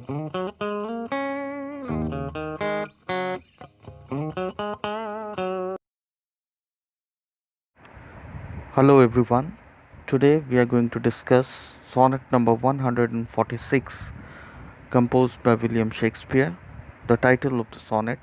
Hello everyone. Today we are going to discuss sonnet number 146 composed by William Shakespeare. The title of the sonnet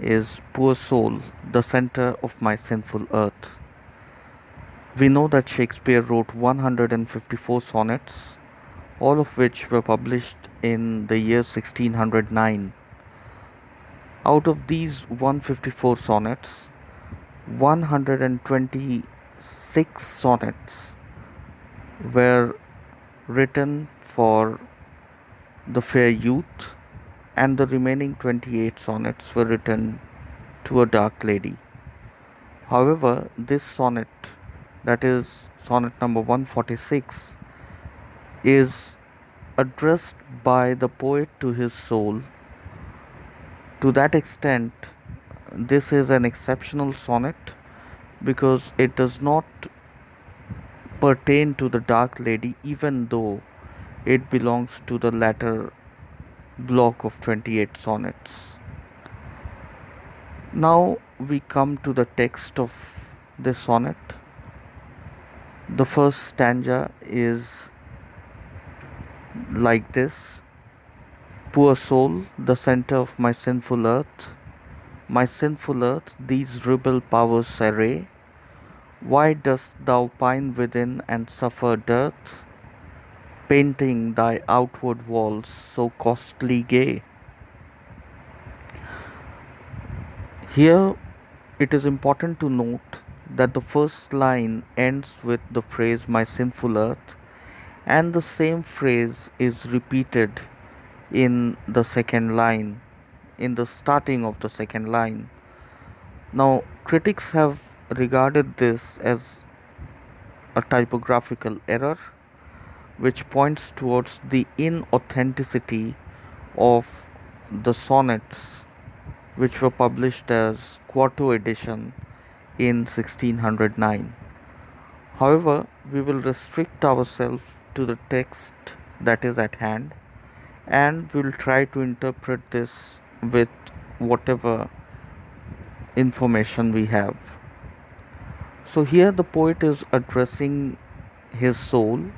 is Poor Soul, the Center of My Sinful Earth. We know that Shakespeare wrote 154 sonnets, all of which were published in the year 1609. Out of these 154 sonnets, 126 sonnets were written for the fair youth, and the remaining 28 sonnets were written to a dark lady. However, this sonnet, that is sonnet number 146, is addressed by the poet to his soul. To that extent, this is an exceptional sonnet because it does not pertain to the dark lady, even though it belongs to the latter block of 28 sonnets. Now we come to the text of this sonnet. The first stanza is like this: Poor soul, the center of my sinful earth, these rebel powers array. Why dost thou pine within and suffer dearth, painting thy outward walls so costly gay? Here it is important to note that the first line ends with the phrase my sinful earth, and the same phrase is repeated in the second line, in the starting of the second line. Now, critics have regarded this as a typographical error which points towards the inauthenticity of the sonnets which were published as quarto edition in 1609. However, we will restrict ourselves to the text that is at hand, and we'll try to interpret this with whatever information we have. So, here the poet is addressing his soul,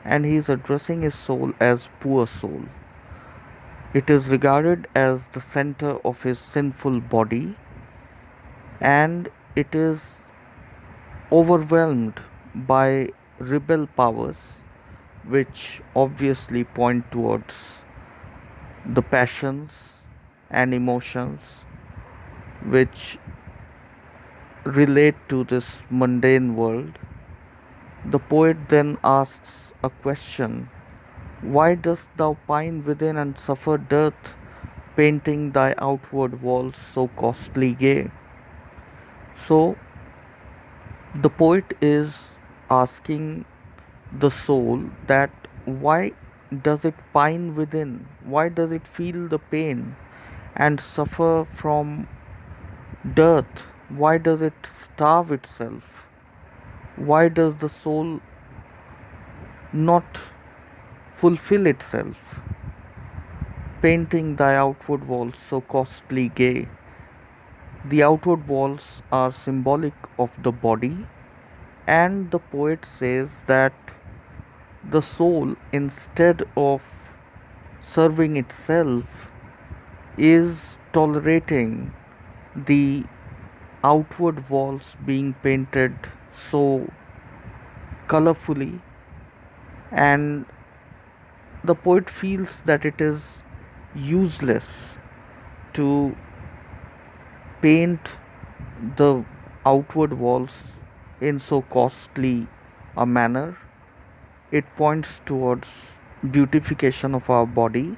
and he is addressing his soul as poor soul. It is regarded as the center of his sinful body, and it is overwhelmed by rebel powers which obviously point towards the passions and emotions which relate to this mundane world. The poet then asks a question: Why dost thou pine within and suffer dearth, painting thy outward walls so costly gay? So, the poet is asking the soul that why does it pine within? Why does it feel the pain and suffer from dearth? Why does it starve itself? Why does the soul not fulfill itself? Painting thy outward walls so costly gay. The outward walls are symbolic of the body, and the poet says that the soul, instead of serving itself, is tolerating the outward walls being painted so colorfully, and the poet feels that it is useless to paint the outward walls in so costly a manner. It points towards beautification of our body.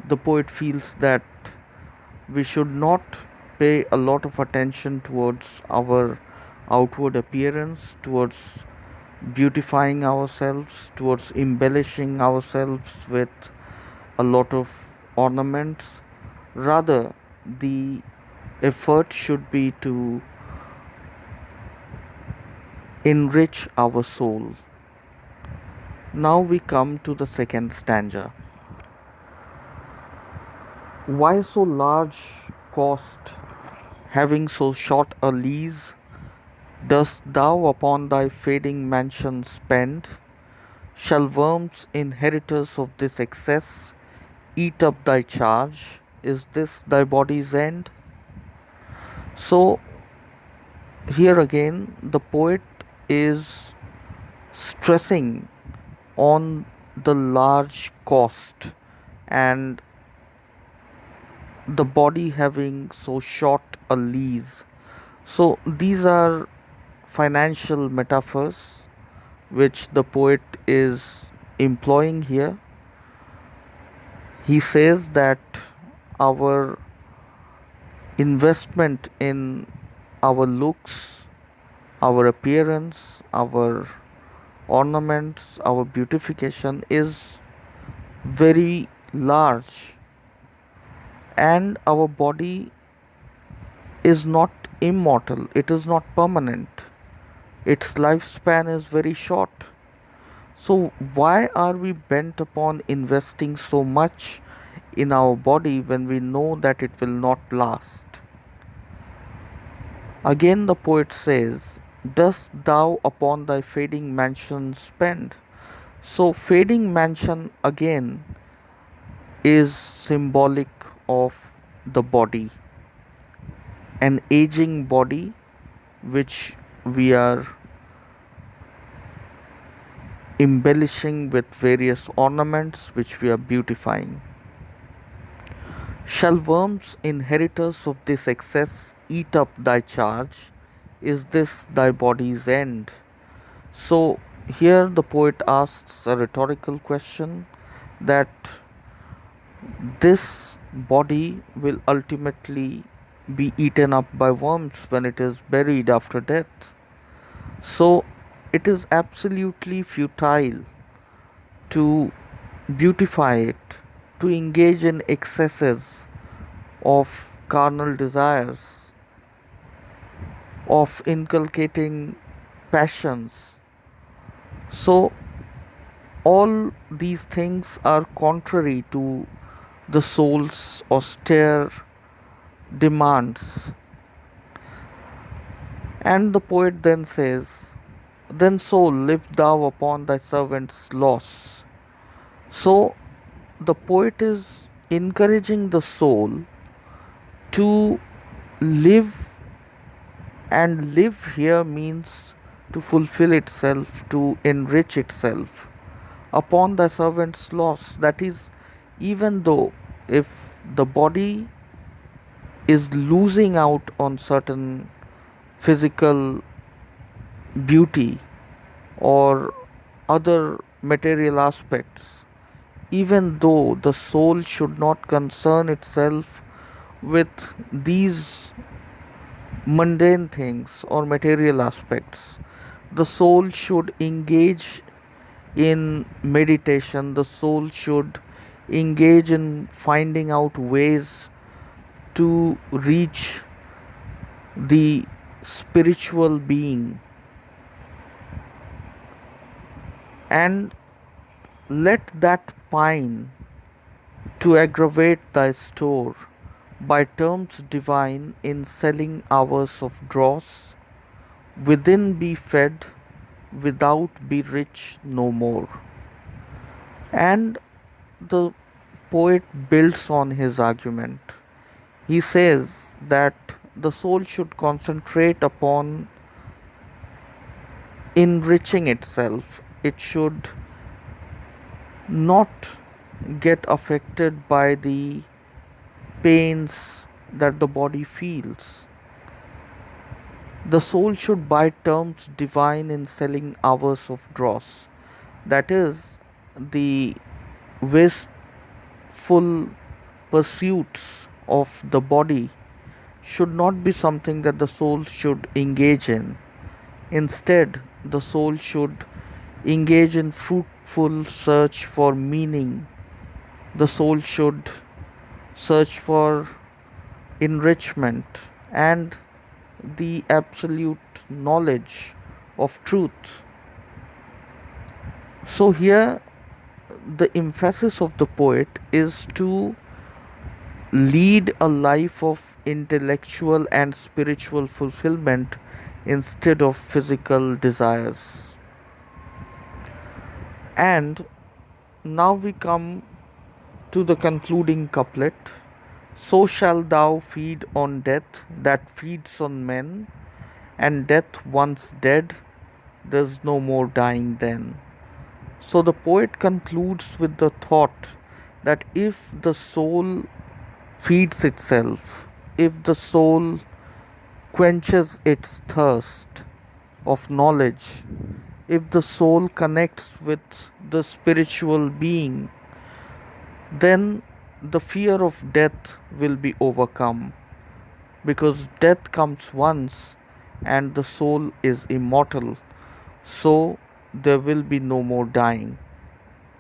The poet feels that we should not pay a lot of attention towards our outward appearance, towards beautifying ourselves, towards embellishing ourselves with a lot of ornaments. Rather, the effort should be to enrich our soul. Now we come to the second stanza. Why so large cost, having so short a lease? Dost thou upon thy fading mansion spend? Shall worms, inheritors of this excess, eat up thy charge? Is this thy body's end? So, here again, the poet is stressing on the large cost and the body having so short a lease. So, these are financial metaphors which the poet is employing here. He says that our investment in our looks, our appearance, our ornaments, our beautification is very large, and our body is not immortal, it is not permanent, its lifespan is very short. So, why are we bent upon investing so much in our body when we know that it will not last? Again, the poet says, dost thou upon thy fading mansion spend? So, fading mansion again is symbolic of the body, an aging body which we are embellishing with various ornaments which we are beautifying. Shall worms, inheritors of this excess, eat up thy charge? Is this thy body's end? So, here the poet asks a rhetorical question that this body will ultimately be eaten up by worms when it is buried after death. So, it is absolutely futile to beautify it, to engage in excesses of carnal desires, of inculcating passions. So, all these things are contrary to the soul's austere demands. And the poet then says, then soul, live thou upon thy servant's loss. So, the poet is encouraging the soul to live, and live here means to fulfill itself, to enrich itself upon the servant's loss. That is, even though if the body is losing out on certain physical beauty or other material aspects, even though the soul should not concern itself with these mundane things or material aspects, the soul should engage in meditation, the soul should engage in finding out ways to reach the spiritual being, and let that pine to aggravate thy store by terms divine in selling hours of dross, within be fed, without be rich no more. And the poet builds on his argument. He says that the soul should concentrate upon enriching itself. It should not get affected by the pains that the body feels. The soul should buy terms divine in selling hours of dross. That is, the wasteful pursuits of the body should not be something that the soul should engage in. Instead, the soul should engage in fruitful search for meaning. The soul should search for enrichment and the absolute knowledge of truth. So, here the emphasis of the poet is to lead a life of intellectual and spiritual fulfillment instead of physical desires. And now we come to the concluding couplet. So shalt thou feed on death that feeds on men, and death once dead, there's no more dying then. So the poet concludes with the thought that if the soul feeds itself, if the soul quenches its thirst of knowledge, if the soul connects with the spiritual being, then the fear of death will be overcome, because death comes once and the soul is immortal, so there will be no more dying.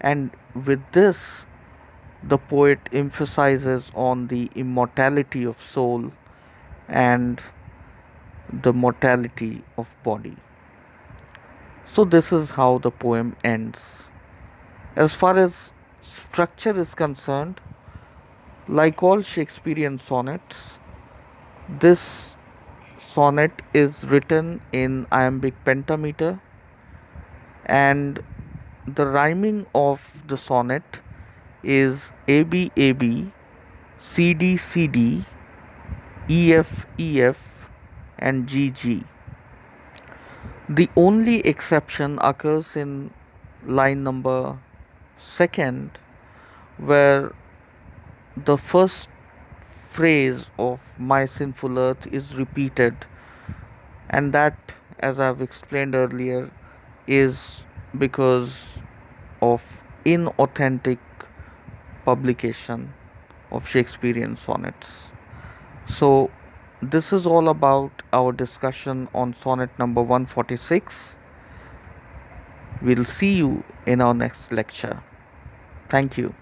And with this, the poet emphasizes on the immortality of soul and the mortality of body. So, this is how the poem ends. As far as structure is concerned, like all Shakespearean sonnets, this sonnet is written in iambic pentameter, and the rhyming of the sonnet is AB AB, CD CD, EF EF, and GG. The only exception occurs in line number second, where the first phrase of my sinful earth is repeated, and that, as I've explained earlier, is because of inauthentic publication of Shakespearean sonnets. So, this is all about our discussion on sonnet number 146. We'll see you in our next lecture. Thank you.